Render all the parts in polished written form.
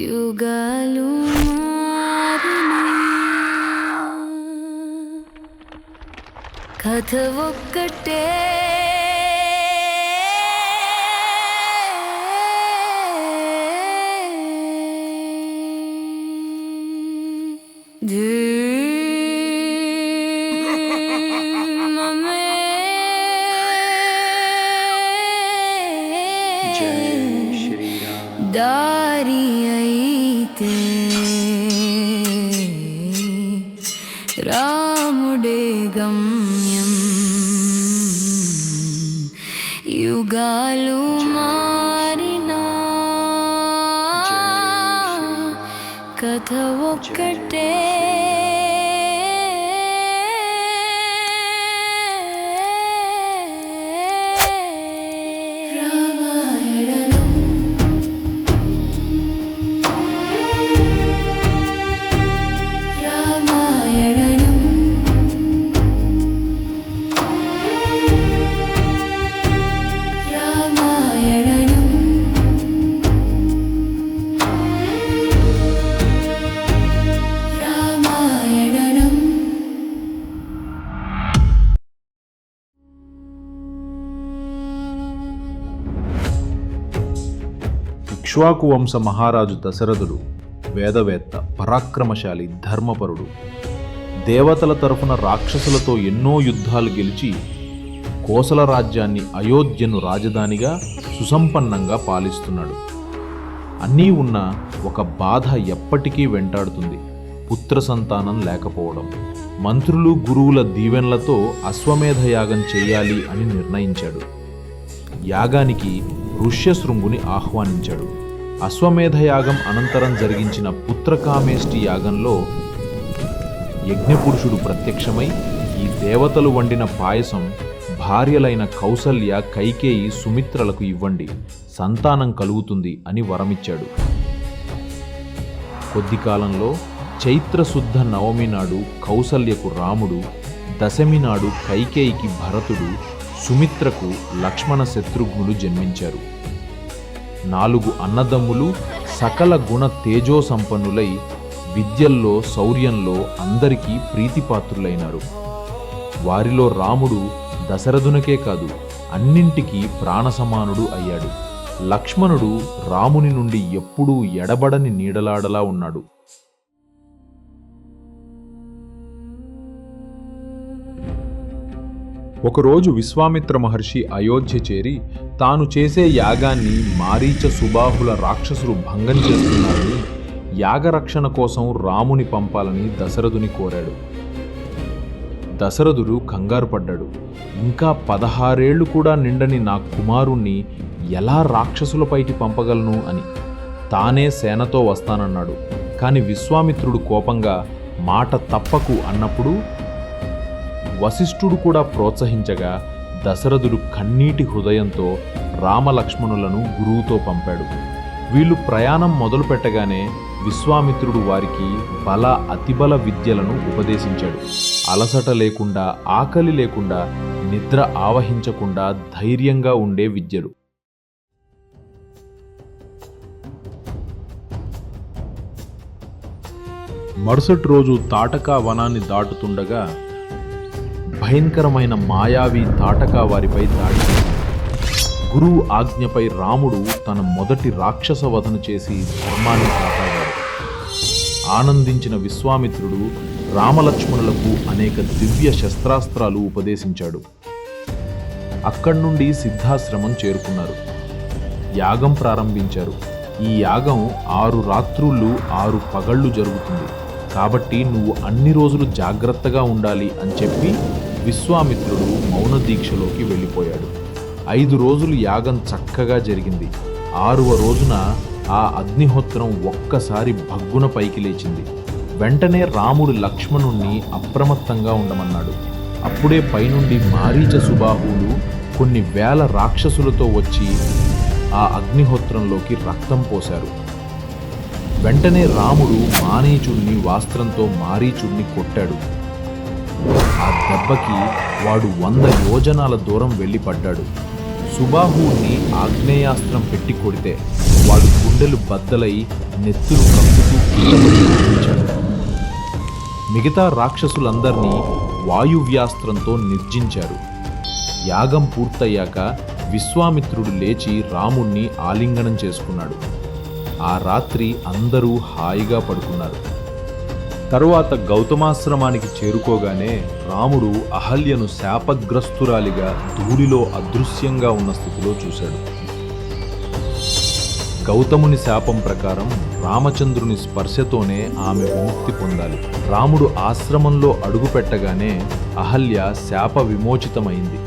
యుగాలు మారినా కథ ఒక్కటే దారి అయితే రాముడే గమ్యం యుగాలు మారినా కథ ఒక్కటే ఇక్ష్వాకు వంశ మహారాజు దశరథుడు వేదవేత్త, పరాక్రమశాలి, ధర్మపరుడు. దేవతల తరఫున రాక్షసులతో ఎన్నో యుద్ధాలు గెలిచి కోసల రాజ్యాన్ని, అయోధ్యను రాజధానిగా సుసంపన్నంగా పాలిస్తున్నాడు. అన్నీ ఉన్న ఒక బాధ ఎప్పటికీ వెంటాడుతుంది: పుత్ర సంతానం లేకపోవడం. మంత్రులు, గురువుల దీవెనలతో అశ్వమేధ యాగం చేయాలి అని నిర్ణయించాడు. యాగానికి ఋష్యశృంగుని ఆహ్వానించాడు. అశ్వమేధ యాగం అనంతరం జరిగించిన పుత్రకామేష్టి యాగంలో యజ్ఞపురుషుడు ప్రత్యక్షమై ఈ దేవతలు వండిన పాయసం భార్యలైన కౌసల్య, కైకేయి, సుమిత్రలకు ఇవ్వండి, సంతానం కలుగుతుంది అని వరమిచ్చాడు. కొద్ది కాలంలో చైత్రశుద్ధ నవమి నాడు కౌసల్యకు రాముడు, దశమి నాడు కైకేయికి భరతుడు, సుమిత్రకు లక్ష్మణ శత్రుఘ్నులు జన్మించారు. 4 అన్నదమ్ములు సకల గుణ తేజో సంపన్నులై విద్యల్లో, శౌర్యంలో అందరికీ ప్రీతిపాత్రులైనారు. వారిలో రాముడు దశరథునికే కాదు, అన్నింటికీ ప్రాణసమానుడు అయ్యాడు. లక్ష్మణుడు రాముని నుండి ఎప్పుడూ ఎడబడని నీడలాడలా ఉన్నాడు. ఒకరోజు విశ్వామిత్ర మహర్షి అయోధ్య చేరి తాను చేసే యాగాన్ని మారీచ, సుబాహుల రాక్షసులు భంగం చేస్తున్నారని, యాగరక్షణ కోసం రాముని పంపాలని దశరథుని కోరాడు. దశరథుడు కంగారు పడ్డాడు. ఇంకా 16 ఏళ్లు కూడా నిండని నా కుమారుణ్ణి ఎలా రాక్షసులపైకి పంపగలను అని. తానే సేనతో వస్తానన్నాడు. కాని విశ్వామిత్రుడు కోపంగా మాట తప్పకు అన్నప్పుడు వశిష్ఠుడు కూడా ప్రోత్సహించగా దశరథుడు కన్నీటి హృదయంతో రామలక్ష్మణులను గురువుతో పంపాడు. వీళ్ళు ప్రయాణం మొదలు పెట్టగానే విశ్వామిత్రుడు వారికి బల, అతిబల విద్యలను ఉపదేశించాడు. అలసట లేకుండా, ఆకలి లేకుండా, నిద్ర ఆవహించకుండా ధైర్యంగా ఉండే విద్యలు. మరుసటి రోజు తాటకా వనాన్ని దాటుతుండగా భయంకరమైన మాయావి తాటకా వారిపై దాడి చేశాడు. గురువు ఆజ్ఞపై రాముడు తన మొదటి రాక్షస వధను చేసి ధర్మాన్ని కాపాడాడు. ఆనందించిన విశ్వామిత్రుడు రామలక్ష్మణులకు అనేక దివ్య శస్త్రాస్త్రాలు ఉపదేశించాడు. అక్కడి నుండి సిద్ధాశ్రమం చేరుకున్నారు. యాగం ప్రారంభించారు. ఈ యాగం 6 రాత్రుళ్ళు 6 పగళ్ళు జరుగుతుంది. కాబట్టి నువ్వు అన్ని రోజులు జాగ్రత్తగా ఉండాలి అని చెప్పి విశ్వామిత్రుడు మౌన దీక్షలోకి వెళ్ళిపోయాడు. 5 రోజులు యాగం చక్కగా జరిగింది. 6వ రోజున ఆ అగ్నిహోత్రం ఒక్కసారి భగ్గున పైకి లేచింది. వెంటనే రాముడు లక్ష్మణుణ్ణి అప్రమత్తంగా ఉండమన్నాడు. అప్పుడే పైనుండి మారీచ, సుబాహువులు కొన్ని వేల రాక్షసులతో వచ్చి ఆ అగ్నిహోత్రంలోకి రక్తం పోశారు. వెంటనే రాముడు మారీచుడిని వాస్త్రంతో మారీచుడిని కొట్టాడు. ఆ దెబ్బకి వాడు 100 యోజనాల దూరం వెళ్ళి పడ్డాడు. సుబాహువుని ఆగ్నేయాస్త్రం పెట్టి కొడితే వాడు గుండెలు బద్దలై నెత్తులు కక్కుతూ కిందపడి మరణించాడు. మిగతా రాక్షసులందర్నీ వాయువ్యాస్త్రంతో నిర్జించారు. యాగం పూర్తయ్యాక విశ్వామిత్రుడు లేచి రాముణ్ణి ఆలింగనం చేసుకున్నాడు. ఆ రాత్రి అందరూ హాయిగా పడుకున్నారు. తరువాత గౌతమాశ్రమానికి చేరుకోగానే రాముడు అహల్యను శాపగ్రస్తురాలిగా ధూళిలో అదృశ్యంగా ఉన్న స్థితిలో చూశాడు. గౌతముని శాపం ప్రకారం రామచంద్రుని స్పర్శతోనే ఆమె విముక్తి పొందాలి. రాముడు ఆశ్రమంలో అడుగుపెట్టగానే అహల్య శాప విమోచితమైంది.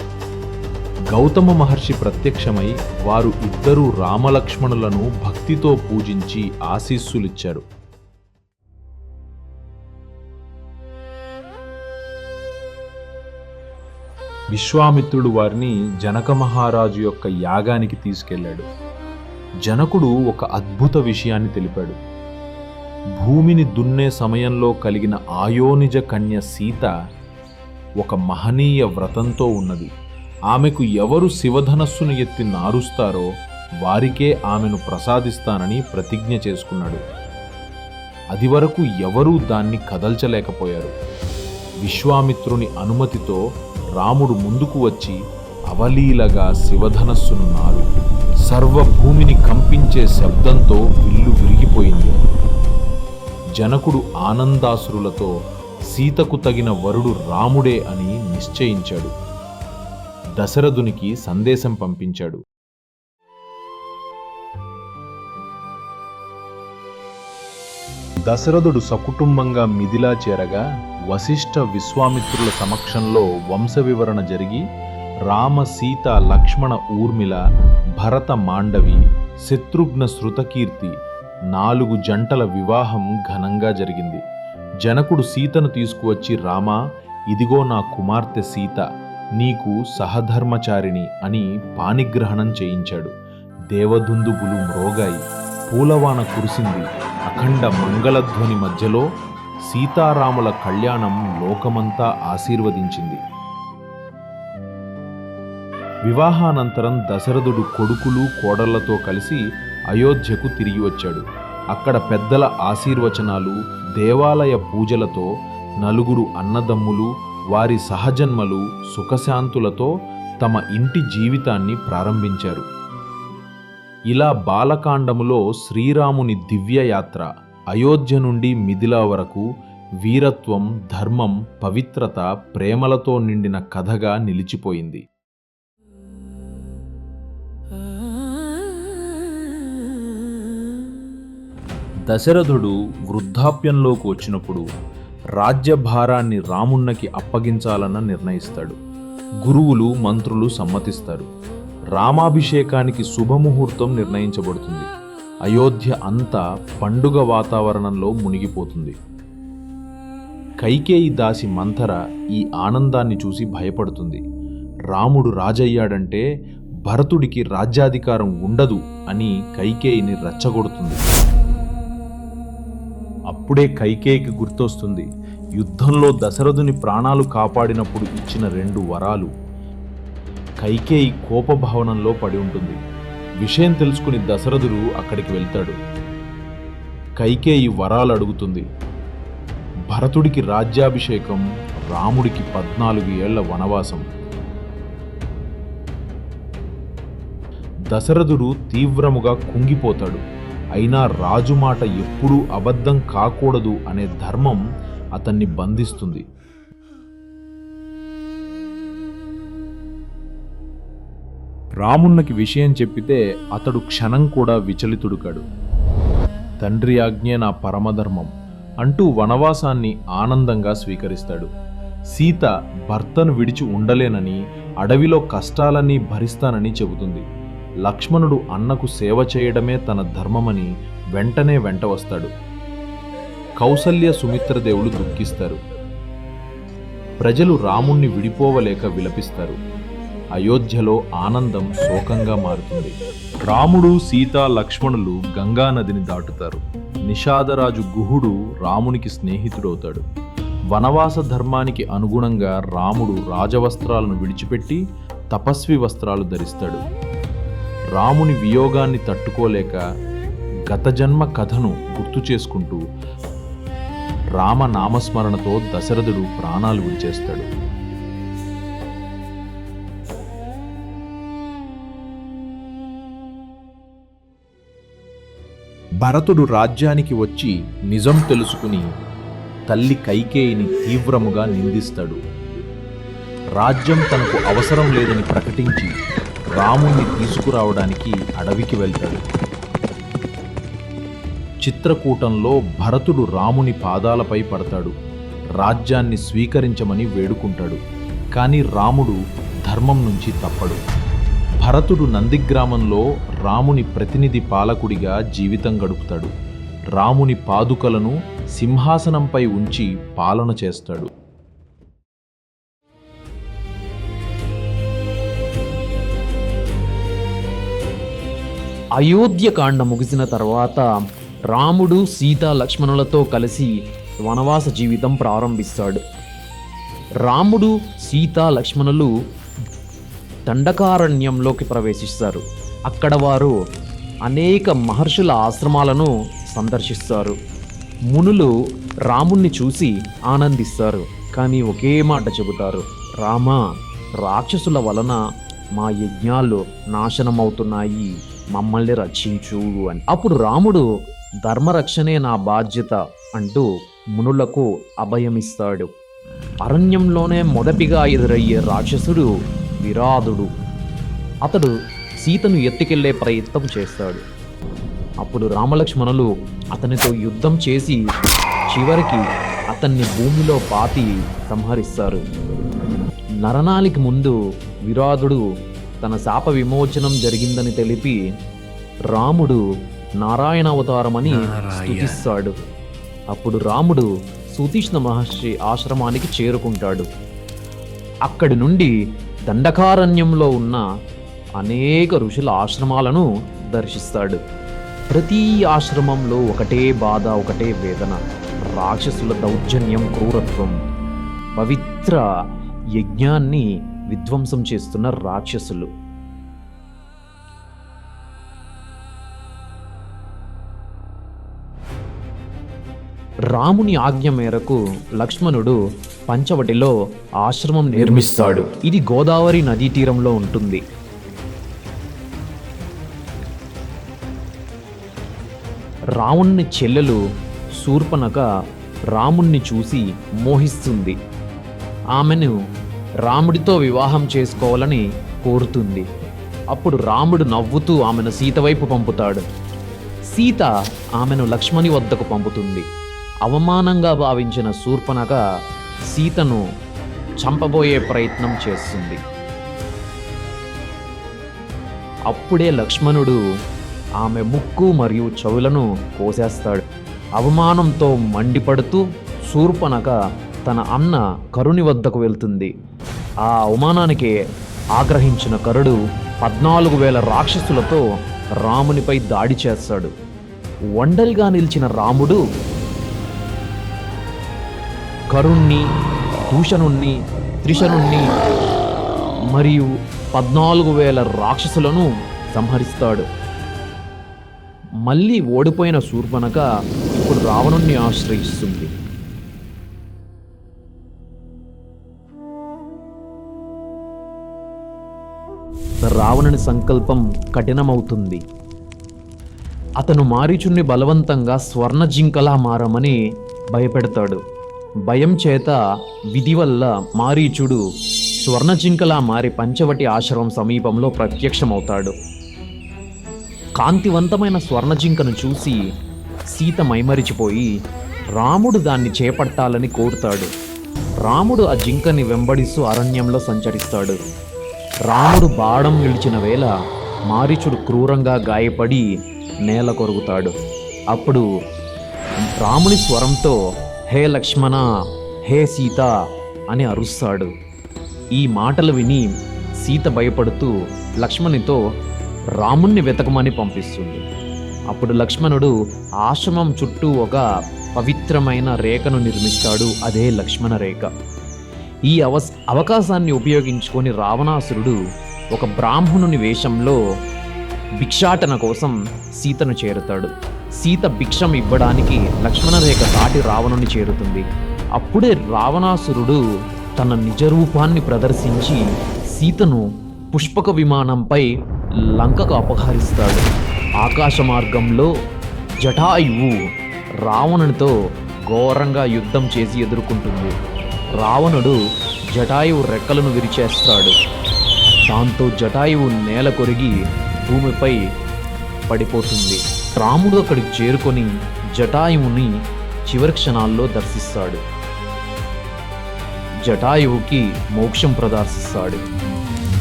గౌతమ మహర్షి ప్రత్యక్షమై వారు ఇద్దరూ రామలక్ష్మణులను భక్తితో పూజించి ఆశీస్సులిచ్చారు. విశ్వామిత్రుడు వారిని జనక మహారాజు యొక్క యాగానికి తీసుకెళ్లాడు. జనకుడు ఒక అద్భుత విషయాన్ని తెలిపాడు. భూమిని దున్నే సమయంలో కలిగిన ఆయోనిజ కన్య సీత ఒక మహనీయ వ్రతంతో ఉన్నది. ఆమెకు ఎవరు శివధనస్సును ఎత్తి నారుస్తారో వారికే ఆమెను ప్రసాదిస్తానని ప్రతిజ్ఞ చేసుకున్నాడు. అది వరకు ఎవరూ దాన్ని కదల్చలేకపోయారు. విశ్వామిత్రుని అనుమతితో రాముడు ముందుకు వచ్చి అవలీలగా శివధనస్సును నారు. సర్వభూమిని కంపించే శబ్దంతో విల్లు విరిగిపోయింది. జనకుడు ఆనందాశ్రులతో సీతకు తగిన వరుడు రాముడే అని నిశ్చయించాడు. దశరథునికి సందేశం పంపించాడు. దశరథుడు సకుటుంబంగా మిథిలా చేరగా వశిష్ఠ విశ్వామిత్రుల సమక్షంలో వంశ వివరణ జరిగి రామ సీత లక్ష్మణ ఊర్మిళ భరత మాండవి శత్రుఘ్న శృతకీర్తి 4 జంటల వివాహం ఘనంగా జరిగింది. జనకుడు సీతను తీసుకువచ్చి రామా, ఇదిగో నా కుమార్తె సీత, నీకు సహధర్మచారిణి అని పాణిగ్రహణం చేయించాడు. దేవదుందుబులు మ్రోగాయి, పూలవాన కురిసింది. అఖండ మంగళధ్వని మధ్యలో సీతారాముల కళ్యాణం లోకమంతా ఆశీర్వదించింది. వివాహానంతరం దశరథుడు కొడుకులు కోడళ్లతో కలిసి అయోధ్యకు తిరిగి వచ్చాడు. అక్కడ పెద్దల ఆశీర్వచనాలు, దేవాలయ పూజలతో 4 అన్నదమ్ములు వారి సహజన్మలు సుఖశాంతులతో తమ ఇంటి జీవితాన్ని ప్రారంభించారు. ఇలా బాలకాండములో శ్రీరాముని దివ్యయాత్ర అయోధ్య నుండి మిథిలా వరకు వీరత్వం, ధర్మం, పవిత్రత, ప్రేమలతో నిండిన కథగా నిలిచిపోయింది. దశరథుడు వృద్ధాప్యంలోకి వచ్చినప్పుడు రాజ్యభారాన్ని రామున్నకి అప్పగించాలన్న నిర్ణయిస్తాడు. గురువులు, మంత్రులు సమ్మతిస్తారు. రామాభిషేకానికి శుభముహూర్తం నిర్ణయించబడుతుంది. అయోధ్య అంతా పండుగ వాతావరణంలో మునిగిపోతుంది. కైకేయి దాసి మంథర ఈ ఆనందాన్ని చూసి భయపడుతుంది. రాముడు రాజయ్యాడంటే భరతుడికి రాజ్యాధికారం ఉండదు అని కైకేయిని రెచ్చగొడుతుంది. అప్పుడే కైకేయికి గుర్తొస్తుంది యుద్ధంలో దశరథుని ప్రాణాలు కాపాడినప్పుడు ఇచ్చిన 2 వరాలు. కైకేయి కోపభవనంలో పడి ఉంటుంది. విషయం తెలుసుకుని దశరథుడు అక్కడికి వెళ్తాడు. కైకేయి వరాలు అడుగుతుంది. భరతుడికి రాజ్యాభిషేకం, రాముడికి 14 ఏళ్ల వనవాసం. దశరథుడు తీవ్రముగా కుంగిపోతాడు. అయినా రాజు మాట ఎప్పుడూ అబద్ధం కాకూడదు అనే ధర్మం అతన్ని బంధిస్తుంది. రామున్నకి విషయం చెప్పితే అతడు క్షణం కూడా విచలితుడు కాడు. తండ్రి ఆజ్ఞే నా పరమధర్మం అంటూ వనవాసాన్ని ఆనందంగా స్వీకరిస్తాడు. సీత భర్తను విడిచి ఉండలేనని, అడవిలో కష్టాలన్నీ భరిస్తానని చెబుతుంది. లక్ష్మణుడు అన్నకు సేవ చేయడమే తన ధర్మమని వెంటనే వెంట వస్తాడు. కౌసల్య, సుమిత్రదేవులు దుఃఖిస్తారు. ప్రజలు రాముణ్ణి విడిపోవలేక విలపిస్తారు. అయోధ్యలో ఆనందం శోకంగా మారుతుంది. రాముడు, సీత, లక్ష్మణులు గంగా నదిని దాటుతారు. నిషాదరాజు గుహుడు రామునికి స్నేహితుడవుతాడు. వనవాస ధర్మానికి అనుగుణంగా రాముడు రాజవస్త్రాలను విడిచిపెట్టి తపస్వి వస్త్రాలు ధరిస్తాడు. రాముని వియోగాన్ని తట్టుకోలేక గత జన్మ కథను గుర్తు చేసుకుంటూ రామ నామస్మరణతో దశరథుడు ప్రాణాలు విడిచేస్తాడు. భరతుడు రాజ్యానికి వచ్చి నిజం తెలుసుకుని తల్లి కైకేయిని తీవ్రముగా నిందిస్తాడు. రాజ్యం తనకు అవసరం లేదని ప్రకటించి రాముణ్ణి తీసుకురావడానికి అడవికి వెళ్తాడు. చిత్రకూటంలో భరతుడు రాముని పాదాలపై పడతాడు. రాజ్యాన్ని స్వీకరించమని వేడుకుంటాడు. కానీ రాముడు ధర్మం నుంచి తప్పడు. భరతుడు నందిగ్రామంలో రాముని ప్రతినిధి పాలకుడిగా జీవితం గడుపుతాడు. రాముని పాదుకలను సింహాసనంపై ఉంచి పాలన చేస్తాడు. అయోధ్యకాండ ముగిసిన తర్వాత రాముడు, సీత, లక్ష్మణులతో కలిసి వనవాస జీవితం ప్రారంభిస్తాడు. రాముడు, సీత, లక్ష్మణులు దండకారణ్యంలోకి ప్రవేశిస్తారు. అక్కడ వారు అనేక మహర్షుల ఆశ్రమాలను సందర్శిస్తారు. మునులు రాముణ్ణి చూసి ఆనందిస్తారు. కానీ ఒకే మాట చెబుతారు, రామ, రాక్షసుల వలన మా యజ్ఞాలు నాశనమవుతున్నాయి, మమ్మల్ని రక్షించు అని. అప్పుడు రాముడు ధర్మరక్షణే నా బాధ్యత అంటూ మునులకు అభయమిస్తాడు. అరణ్యంలోనే మొదటిగా ఎదురయ్యే రాక్షసుడు విరాధుడు. అతడు సీతను ఎత్తుకెళ్లే ప్రయత్నం చేస్తాడు. అప్పుడు రామలక్ష్మణులు అతనితో యుద్ధం చేసి చివరికి అతన్ని భూమిలో పాతి సంహరిస్తారు. నరనాలికి ముందు విరాధుడు తన శాప విమోచనం జరిగిందని తెలిపి రాముడు నారాయణ అవతారమని స్తుతిస్తాడు. అప్పుడు రాముడు సుతీష్ణ మహర్షి ఆశ్రమానికి చేరుకుంటాడు. అక్కడి నుండి దండకారణ్యంలో ఉన్న అనేక ఋషుల ఆశ్రమాలను దర్శిస్తాడు. ప్రతి ఆశ్రమంలో ఒకటే బాధ, ఒకటే వేదన, రాక్షసుల దౌర్జన్యం, క్రూరత్వం, పవిత్ర యజ్ఞాన్ని విధ్వంసం చేస్తున్న రాక్షసులు. రాముని ఆజ్ఞ మేరకు లక్ష్మణుడు పంచవటిలో ఆశ్రమం నిర్మిస్తాడు. ఇది గోదావరి నదీ తీరంలో ఉంటుంది. రావణుని చెల్లెలు శూర్పణఖ రాముణ్ణి చూసి మోహిస్తుంది. ఆమెను రాముడితో వివాహం చేసుకోవాలని కోరుతుంది. అప్పుడు రాముడు నవ్వుతూ ఆమెను సీత వైపు పంపుతాడు. సీత ఆమెను లక్ష్మణి వద్దకు పంపుతుంది. అవమానంగా భావించిన శూర్పణఖ సీతను చంపబోయే ప్రయత్నం చేస్తుంది. అప్పుడే లక్ష్మణుడు ఆమె ముక్కు మరియు చెవులను కోసేస్తాడు. అవమానంతో మండిపడుతూ శూర్పణఖ తన అన్న కరుని వద్దకు వెళ్తుంది. ఆ అవమానానికి ఆగ్రహించిన కరుడు 14,000 రాక్షసులతో రామునిపై దాడి చేస్తాడు. ఒంటరిగా నిలిచిన రాముడు కరుణ్ణి, దూషణుణ్ణి, త్రిశనుణ్ణి మరియు 14,000 రాక్షసులను సంహరిస్తాడు. మళ్ళీ ఓడిపోయిన శూర్పణఖ ఇప్పుడు రావణుణ్ణి ఆశ్రయిస్తుంది. రావణుని సంకల్పం కఠినమవుతుంది. అతను మారీచుణ్ణి బలవంతంగా స్వర్ణ జింకలా మారమని భయపెడతాడు. భయం చేత విధి వల్ల మారీచుడు స్వర్ణ జింకలా మారి పంచవటి ఆశ్రమం సమీపంలో ప్రత్యక్షమవుతాడు. కాంతివంతమైన స్వర్ణ జింకను చూసి సీత మైమరిచిపోయి రాముడు దాన్ని చేపట్టాలని కోరుతాడు. రాముడు ఆ జింకని వెంబడిస్తూ అరణ్యంలో సంచరిస్తాడు. రాముడు బాణం నిలిచిన వేళ మారీచుడు క్రూరంగా గాయపడి నేల కొరుగుతాడు. అప్పుడు రాముని స్వరంతో హే లక్ష్మణ, హే సీత అని అరుస్తాడు. ఈ మాటలు విని సీత భయపడుతూ లక్ష్మణునితో రాముణ్ణి వెతకమని పంపిస్తుంది. అప్పుడు లక్ష్మణుడు ఆశ్రమం చుట్టూ ఒక పవిత్రమైన రేఖను నిర్మిస్తాడు. అదే లక్ష్మణ రేఖ. ఈ అవకాశాన్ని ఉపయోగించుకొని రావణాసురుడు ఒక బ్రాహ్మణుని వేషంలో భిక్షాటన కోసం సీతను చేరుతాడు. సీత భిక్షం ఇవ్వడానికి లక్ష్మణ రేఖ దాటి రావణుని చేరుతుంది. అప్పుడే రావణాసురుడు తన నిజ రూపాన్ని ప్రదర్శించి సీతను పుష్పక విమానంపై లంకకు అపహరిస్తాడు. ఆకాశ మార్గంలో జటాయువు రావణునితో ఘోరంగా యుద్ధం చేసి ఎదుర్కొంటుంది. రావణుడు జటాయువు రెక్కలను విరిచేస్తాడు. దాంతో జటాయువు నేల కొరిగి భూమిపై పడిపోతుంది. రాముడు అక్కడికి చేరుకొని జటాయువుని చివరి క్షణాల్లో దర్శిస్తాడు. జటాయువుకి మోక్షం ప్రదర్శిస్తాడు.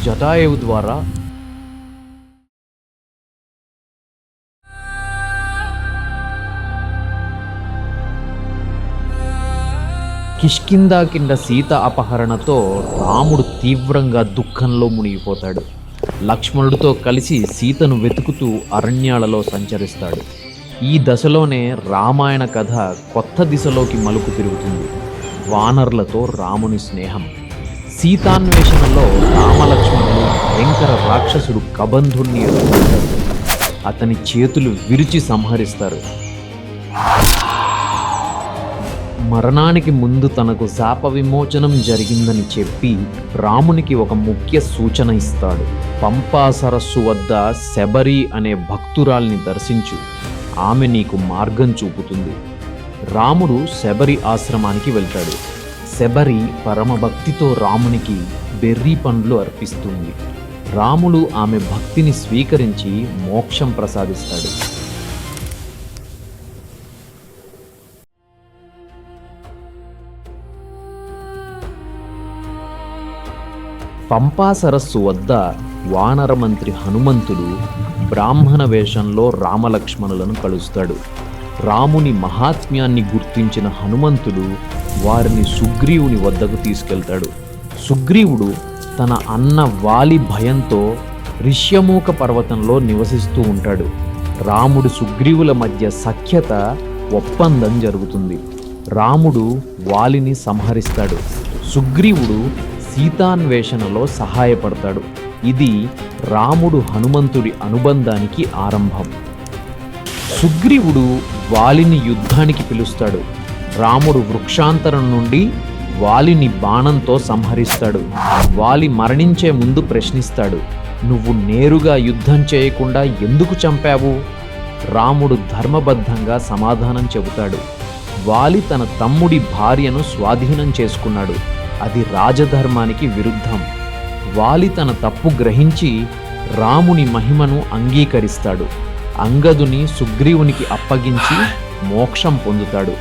జటాయువు ద్వారా కిష్కిందా కింద సీత అపహరణతో రాముడు తీవ్రంగా దుఃఖంలో మునిగిపోతాడు. లక్ష్మణుడితో కలిసి సీతను వెతుకుతూ అరణ్యాలలో సంచరిస్తాడు. ఈ దశలోనే రామాయణ కథ కొత్త దిశలోకి మలుపు తిరుగుతుంది. వానరులతో రాముని స్నేహం. సీతాన్వేషణలో రామలక్ష్మణులు భయంకర రాక్షసుడు కబంధుణ్ణి ఎదుర్కొంటారు. అతని చేతులు విరిచి సంహరిస్తారు. మరణానికి ముందు తనకు శాప విమోచనం జరిగిందని చెప్పి రామునికి ఒక ముఖ్య సూచన ఇస్తాడు. పంపా సరస్సు వద్ద శబరి అనే భక్తురాల్ని దర్శించు, ఆమె నీకు మార్గం చూపుతుంది. రాముడు శబరి ఆశ్రమానికి వెళ్తాడు. శబరి పరమభక్తితో రామునికి బెర్రీ పండ్లు అర్పిస్తుంది. రాముడు ఆమె భక్తిని స్వీకరించి మోక్షం ప్రసాదిస్తాడు. పంపా సరస్సు వద్ద వానర మంత్రి హనుమంతుడు బ్రాహ్మణ వేషంలో రామలక్ష్మణులను కలుస్తాడు. రాముని మహాత్మ్యాన్ని గుర్తించిన హనుమంతుడు వారిని సుగ్రీవుని వద్దకు తీసుకెళ్తాడు. సుగ్రీవుడు తన అన్న వాలి భయంతో ఋష్యమూక పర్వతంలో నివసిస్తూ ఉంటాడు. రాముడు సుగ్రీవుల మధ్య సఖ్యత ఒప్పందం జరుగుతుంది. రాముడు వాలిని సంహరిస్తాడు. సుగ్రీవుడు సీతాన్వేషణలో సహాయపడతాడు. ఇది రాముడు హనుమంతుడి అనుబంధానికి ఆరంభం. సుగ్రీవుడు వాలిని యుద్ధానికి పిలుస్తాడు. రాముడు వృక్షాంతరం నుండి వాలిని బాణంతో సంహరిస్తాడు. వాలి మరణించే ముందు ప్రశ్నిస్తాడు, నువ్వు నేరుగా యుద్ధం చేయకుండా ఎందుకు చంపావు? రాముడు ధర్మబద్ధంగా సమాధానం చెబుతాడు. వాలి తన తమ్ముడి భార్యను స్వాధీనం చేసుకున్నాడు. అది రాజధర్మానికి విరుద్ధం. వాలి తన తప్పు గ్రహించి రాముని మహిమను అంగీకరిస్తాడు. అంగదుని సుగ్రీవునికి అప్పగించి మోక్షం పొందుతాడు.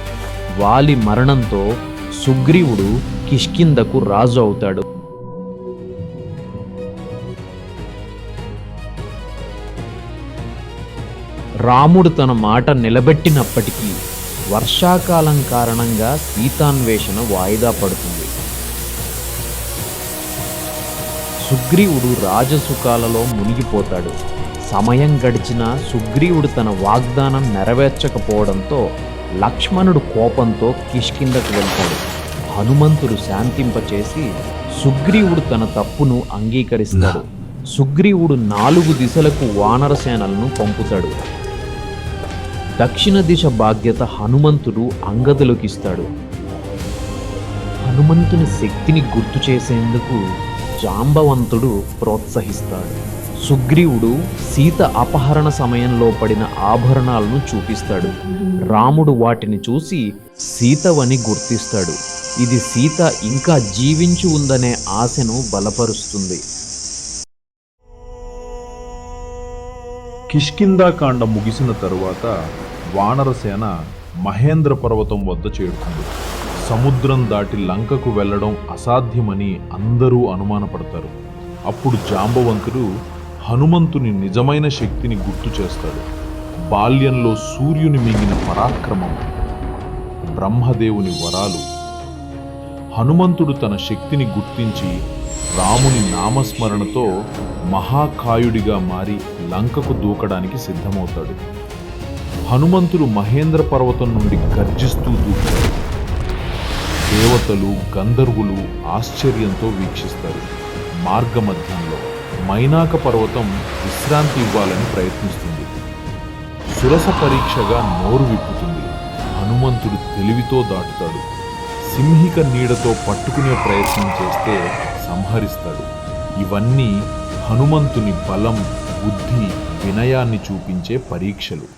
వాలి మరణంతో సుగ్రీవుడు కిష్కిందకు రాజు అవుతాడు. రాముడు తన మాట నిలబెట్టినప్పటికీ వర్షాకాలం కారణంగా సీతాన్వేషణ వాయిదా పడుతుంది. సుగ్రీవుడు రాజసుఖాలలో మునిగిపోతాడు. సమయం గడిచినా సుగ్రీవుడు తన వాగ్దానం నెరవేర్చకపోవడంతో లక్ష్మణుడు కోపంతో కిష్కిందకు వెళ్తాడు. హనుమంతుడు శాంతింపచేసి సుగ్రీవుడు తన తప్పును అంగీకరిస్తాడు. సుగ్రీవుడు 4 దిశలకు వానరసేనలను పంపుతాడు. దక్షిణ దిశ బాధ్యత హనుమంతుడు అంగదులకిస్తాడు. హనుమంతుని శక్తిని గుర్తు చేసేందుకు జాంబవంతుడు ప్రోత్సహిస్తాడు. సుగ్రీవుడు సీత అపహరణ సమయంలో పడిన ఆభరణాలను చూపిస్తాడు. రాముడు వాటిని చూసి సీతవని గుర్తిస్తాడు. ఇది సీత ఇంకా జీవించి ఉందనే ఆశను బలపరుస్తుంది. కిష్కిందాకాండ ముగిసిన తరువాత వానరసేన మహేంద్ర పర్వతం వద్ద చేరుకుంది. సముద్రం దాటి లంకకు వెళ్ళడం అసాధ్యమని అందరూ అనుమానపడతారు. అప్పుడు జాంబవంతుడు హనుమంతుని నిజమైన శక్తిని గుర్తు చేస్తాడు. బాల్యంలో సూర్యుని మింగిన పరాక్రమం, బ్రహ్మదేవుని వరాలు. హనుమంతుడు తన శక్తిని గుర్తించి రాముని నామస్మరణతో మహాకాయుడిగా మారి లంకకు దూకడానికి సిద్ధమవుతాడు. హనుమంతుడు మహేంద్ర పర్వతం నుండి గర్జిస్తూ దూకుతాడు. దేవతలు, గంధర్వులు ఆశ్చర్యంతో వీక్షిస్తారు. మార్గమధ్యంలో మైనాక పర్వతం విశ్రాంతి ఇవ్వాలని ప్రయత్నిస్తుంది. సురస పరీక్షగా నోరు విప్పుతుంది. హనుమంతుడు తెలివితో దాటుతాడు. సింహిక నీడతో పట్టుకునే ప్రయత్నం చేస్తే సంహరిస్తాడు. ఇవన్నీ హనుమంతుని బలం, బుద్ధి, వినయాన్ని చూపించే పరీక్షలు.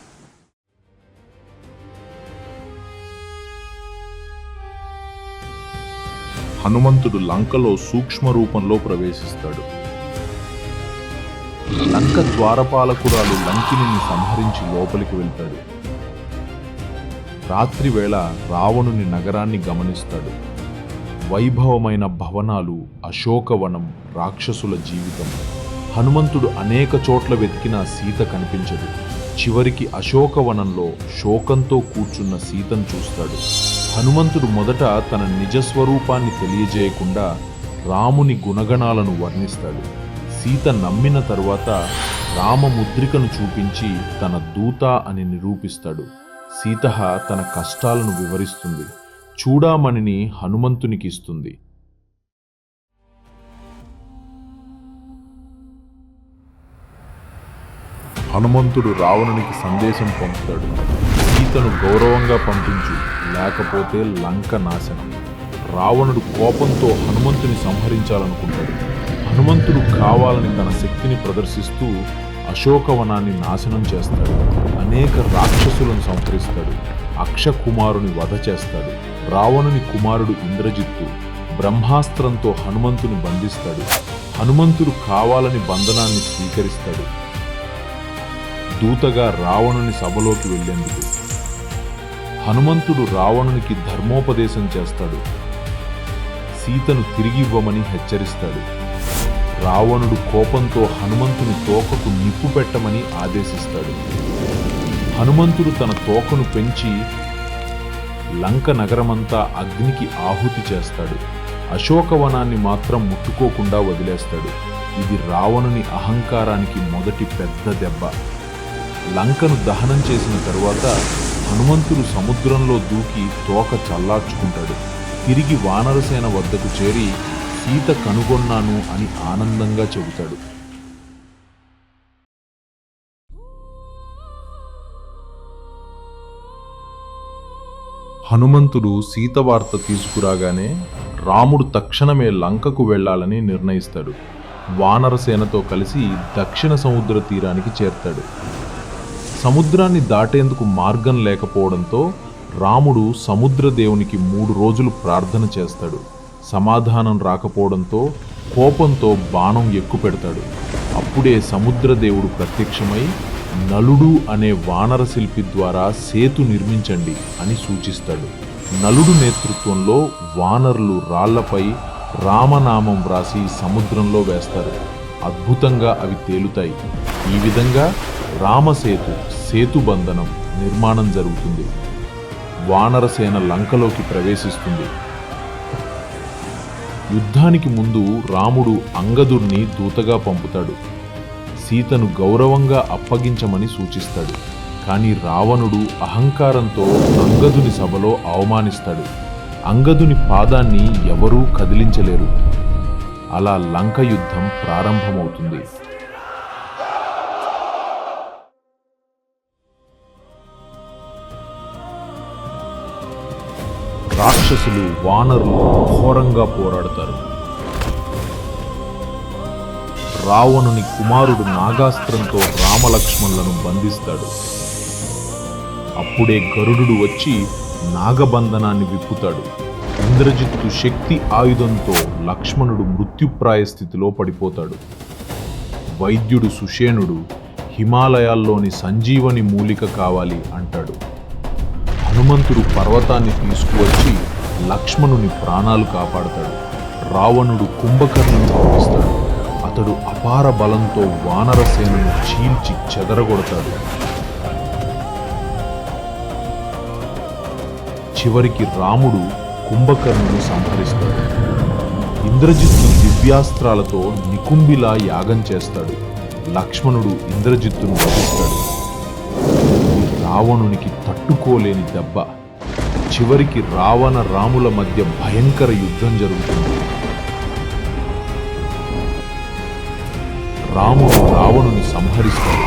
హనుమంతుడు లంకలో సూక్ష్మ రూపంలో ప్రవేశిస్తాడు. లంక ద్వారపాలకురాలు లంకిని సంహరించి లోపలికి వెళ్తాడు. రాత్రివేళ రావణుని నగరాన్ని గమనిస్తాడు. వైభవమైన భవనాలు, అశోకవనం, రాక్షసుల జీవితం. హనుమంతుడు అనేక చోట్ల వెతికినా సీత కనిపించదు. చివరికి అశోకవనంలో శోకంతో కూర్చున్న సీతను చూస్తాడు. హనుమంతుడు మొదట తన నిజస్వరూపాన్ని తెలియజేయకుండా రాముని గుణగణాలను వర్ణిస్తాడు. సీత నమ్మిన తరువాత రామముద్రికను చూపించి తన దూత అని నిరూపిస్తాడు. సీత తన కష్టాలను వివరిస్తుంది. చూడామణిని హనుమంతునికి ఇస్తుంది. హనుమంతుడు రావణునికి సందేశం పంపుతాడు. సీతను గౌరవంగా పంపించు, లేకపోతే లంక నాశనం. రావణుడు కోపంతో హనుమంతుని సంహరించాలనుకుంటాడు. హనుమంతుడు కావాలని తన శక్తిని ప్రదర్శిస్తూ అశోకవనాన్ని నాశనం చేస్తాడు. అనేక రాక్షసులను సంహరిస్తాడు. అక్షకుమారుని వధ చేస్తాడు. రావణుని కుమారుడు ఇంద్రజిత్తు బ్రహ్మాస్త్రంతో హనుమంతుని బంధిస్తాడు. హనుమంతుడు కావాలని బంధనాన్ని స్వీకరిస్తాడు. దూతగా రావణుని సభలోకి వెళ్లేందుకు హనుమంతుడు రావణునికి ధర్మోపదేశం చేస్తాడు. సీతను తిరిగి ఇవ్వమని హెచ్చరిస్తాడు. రావణుడు కోపంతో హనుమంతుని తోకకు నిప్పు పెట్టమని ఆదేశిస్తాడు. హనుమంతుడు తన తోకను పెంచి లంక నగరమంతా అగ్నికి ఆహుతి చేస్తాడు. అశోకవనాన్ని మాత్రం ముట్టుకోకుండా వదిలేస్తాడు. ఇది రావణుని అహంకారానికి మొదటి పెద్ద దెబ్బ. లంకను దహనం చేసిన తరువాత హనుమంతుడు సముద్రంలో దూకి తోక చల్లార్చుకుంటాడు. తిరిగి వానరసేన వద్దకు చేరి సీత కనుగొన్నాను అని ఆనందంగా చెబుతాడు. హనుమంతుడు సీత వార్త తీసుకురాగానే రాముడు తక్షణమే లంకకు వెళ్లాలని నిర్ణయిస్తాడు. వానరసేనతో కలిసి దక్షిణ సముద్ర తీరానికి చేర్తాడు. సముద్రాన్ని దాటేందుకు మార్గం లేకపోవడంతో రాముడు సముద్రదేవునికి 3 రోజులు ప్రార్థన చేస్తాడు. సమాధానం రాకపోవడంతో కోపంతో బాణం ఎక్కుపెడతాడు. అప్పుడే సముద్రదేవుడు ప్రత్యక్షమై నలుడు అనే వానర శిల్పి ద్వారా సేతు నిర్మించండి అని సూచిస్తాడు. నలుడు నేతృత్వంలో వానరులు రాళ్లపై రామనామం వ్రాసి సముద్రంలో వేస్తారు. అద్భుతంగా అవి తేలుతాయి. ఈ విధంగా రామసేతు, సేతుబంధనం నిర్మాణం జరుగుతుంది. వానరసేన లంకలోకి ప్రవేశిస్తుంది. యుద్ధానికి ముందు రాముడు అంగదుర్ని దూతగా పంపుతాడు. సీతను గౌరవంగా అప్పగించమని సూచిస్తాడు. కానీ రావణుడు అహంకారంతో అంగదుని సభలో అవమానిస్తాడు. అంగదుని పాదాన్ని ఎవరూ కదిలించలేరు. అలా లంక యుద్ధం ప్రారంభమవుతుంది. రాక్షసులు, వానరులు ఘోరంగా పోరాడతారు. రావణుని కుమారుడు నాగాస్త్రంతో రామలక్ష్మణులను బంధిస్తాడు. అప్పుడే గరుడు వచ్చి నాగబంధనాన్ని విప్పుతాడు. ఇంద్రజిత్తు శక్తి ఆయుధంతో లక్ష్మణుడు మృత్యుప్రాయ స్థితిలో పడిపోతాడు. వైద్యుడు సుషేణుడు హిమాలయాల్లోని సంజీవని మూలిక కావాలి అంటాడు. హనుమంతుడు పర్వతాన్ని తీసుకువచ్చి లక్ష్మణుని ప్రాణాలు కాపాడతాడు. రావణుడు కుంభకర్ణుని పంపిస్తాడు. అతడు అపార బలంతో వానరసేనను చీల్చి చెదరగొడతాడు. చివరికి రాముడు కుంభకర్ణుని సంహరిస్తాడు. ఇంద్రజిత్తు దివ్యాస్త్రాలతో నికుంభిలా యాగం చేస్తాడు. లక్ష్మణుడు ఇంద్రజిత్తును వధిస్తాడు. రావణునికి తట్టుకోలేని దెబ్బ. చివరికి రావణ రాముల మధ్య భయంకర యుద్ధం జరుగుతుంది. రాముడు రావణుని సంహరిస్తాడు.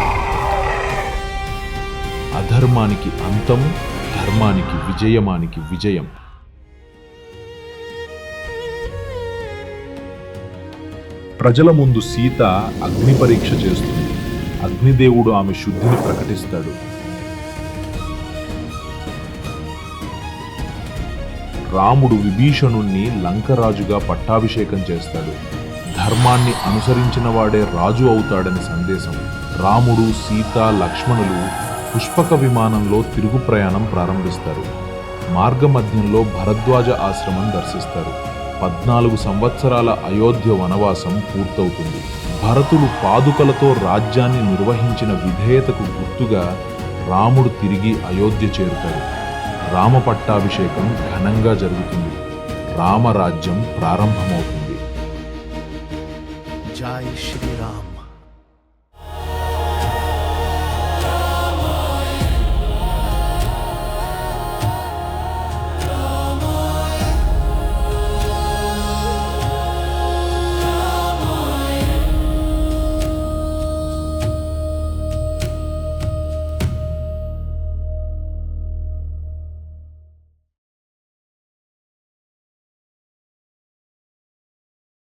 అధర్మానికి అంతం, ధర్మానికి విజయమానికి విజయం. ప్రజల ముందు సీత అగ్ని పరీక్ష చేస్తుంది. అగ్నిదేవుడు ఆమె శుద్ధిని ప్రకటిస్తాడు. రాముడు విభీషణుణ్ణి లంకరాజుగా పట్టాభిషేకం చేస్తాడు. ధర్మాన్ని అనుసరించిన వాడే రాజు అవుతాడని సందేశం. రాముడు, సీత, లక్ష్మణులు పుష్పక విమానంలో తిరుగు ప్రయాణం ప్రారంభిస్తారు. మార్గమధ్యంలో భరద్వాజ ఆశ్రమం దర్శిస్తారు. 14 సంవత్సరాల అయోధ్య వనవాసం పూర్తవుతుంది. భరతుడు పాదుకలతో రాజ్యాన్ని నిర్వహించిన విధేయతకు గుర్తుగా రాముడు తిరిగి అయోధ్య చేరుతాడు. రామ పట్టాభిషేకం ఘనంగా జరుగుతుంది. రామరాజ్యం ప్రారంభమవుతుంది. జై శ్రీరామ్.